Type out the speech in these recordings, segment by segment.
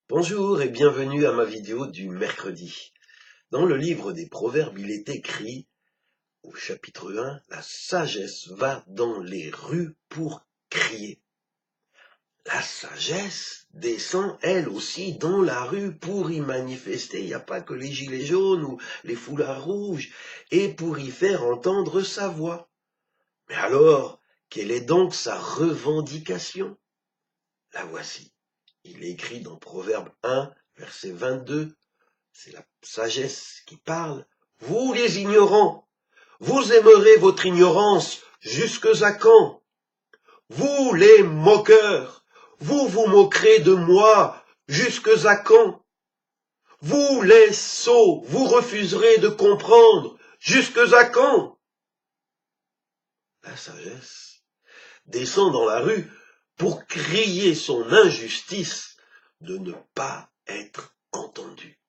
Bonjour et bienvenue à ma vidéo du mercredi. Dans le livre des Proverbes, il est écrit, au chapitre 1, la sagesse va dans les rues pour crier. La sagesse descend, elle aussi, dans la rue pour y manifester. Il n'y a pas que les gilets jaunes ou les foulards rouges, et pour y faire entendre sa voix. Mais alors, quelle est donc sa revendication? La voici. Il est écrit dans Proverbe 1, verset 22, c'est la sagesse qui parle. Vous les ignorants, vous aimerez votre ignorance jusque à quand? Vous les moqueurs, vous vous moquerez de moi jusque à quand? Vous les sots, vous refuserez de comprendre jusque à quand? La sagesse descend dans la rue pour crier son injustice de ne pas être entendue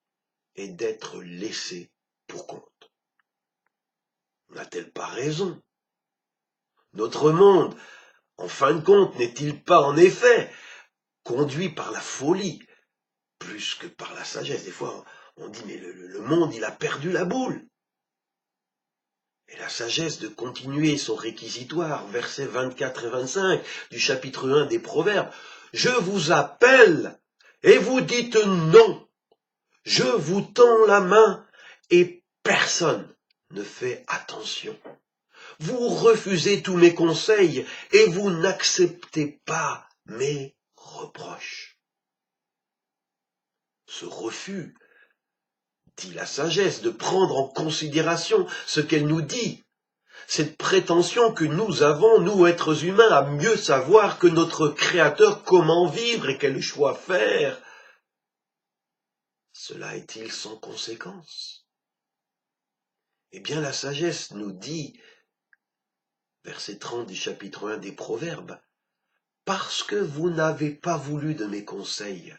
et d'être laissée pour compte. N'a-t-elle pas raison? Notre monde, en fin de compte, n'est-il pas en effet conduit par la folie plus que par la sagesse? Des fois, on dit, mais le monde, il a perdu la boule. Et la sagesse de continuer son réquisitoire, versets 24 et 25 du chapitre 1 des Proverbes. Je vous appelle et vous dites non. Je vous tends la main et personne ne fait attention. Vous refusez tous mes conseils et vous n'acceptez pas mes reproches. Ce refus, dit la sagesse, de prendre en considération ce qu'elle nous dit, cette prétention que nous avons, nous êtres humains, à mieux savoir que notre Créateur comment vivre et quel choix faire, cela est-il sans conséquence? Eh bien, la sagesse nous dit, verset 30 du chapitre 1 des Proverbes, parce que vous n'avez pas voulu de mes conseils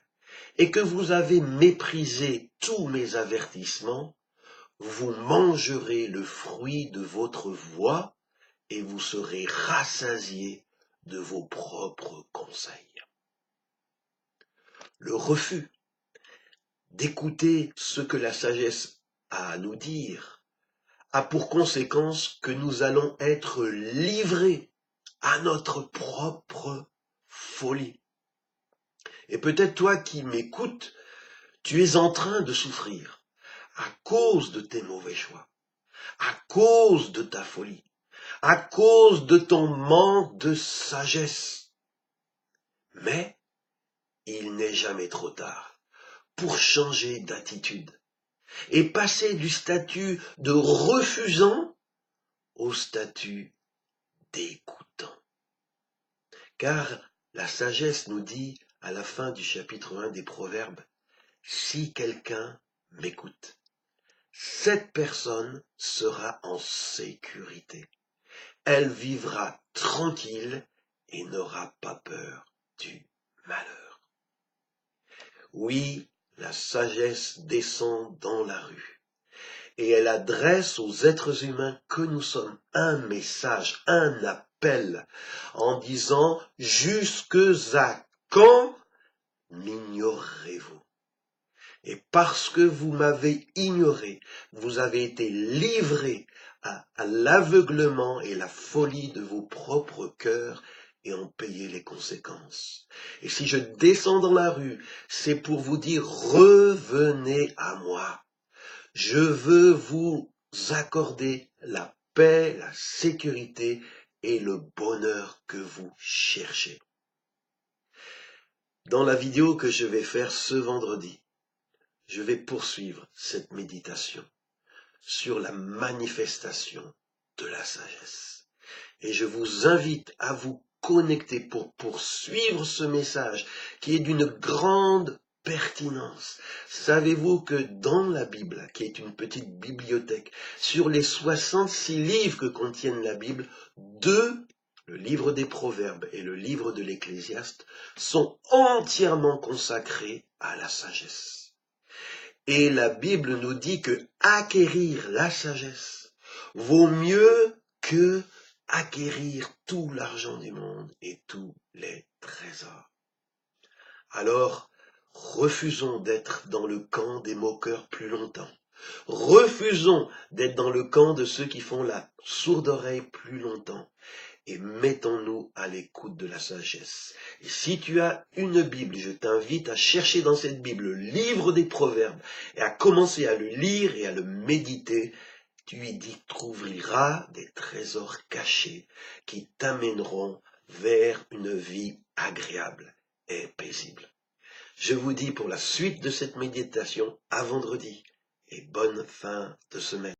et que vous avez méprisé tous mes avertissements, vous mangerez le fruit de votre voix et vous serez rassasiés de vos propres conseils. Le refus d'écouter ce que la sagesse a à nous dire a pour conséquence que nous allons être livrés à notre propre folie. Et peut-être toi qui m'écoutes, tu es en train de souffrir à cause de tes mauvais choix, à cause de ta folie, à cause de ton manque de sagesse. Mais il n'est jamais trop tard pour changer d'attitude et passer du statut de refusant au statut d'écoutant. Car la sagesse nous dit à la fin du chapitre 1 des Proverbes, si quelqu'un m'écoute, cette personne sera en sécurité. Elle vivra tranquille et n'aura pas peur du malheur. Oui, la sagesse descend dans la rue et elle adresse aux êtres humains que nous sommes un message, un appel en disant « Jusque à quand m'ignorerez-vous » Et parce que vous m'avez ignoré, vous avez été livrés à l'aveuglement et la folie de vos propres cœurs et en payer les conséquences. Et si je descends dans la rue, c'est pour vous dire, revenez à moi. Je veux vous accorder la paix, la sécurité et le bonheur que vous cherchez. Dans la vidéo que je vais faire ce vendredi, je vais poursuivre cette méditation sur la manifestation de la sagesse. Et je vous invite à vous connecter pour poursuivre ce message qui est d'une grande pertinence. Savez-vous que dans la Bible, qui est une petite bibliothèque, sur les 66 livres que contiennent la Bible, 2, le livre des Proverbes et le livre de l'Ecclésiaste, sont entièrement consacrés à la sagesse. Et la Bible nous dit que acquérir la sagesse vaut mieux que acquérir tout l'argent du monde et tous les trésors. Alors, Refusons d'être dans le camp des moqueurs plus longtemps. Refusons d'être dans le camp de ceux qui font la sourde oreille plus longtemps. Et mettons-nous à l'écoute de la sagesse. Et si tu as une Bible, je t'invite à chercher dans cette Bible le livre des Proverbes et à commencer à le lire et à le méditer. Tu y trouveras des trésors cachés qui t'amèneront vers une vie agréable et paisible. Je vous dis pour la suite de cette méditation à vendredi et bonne fin de semaine.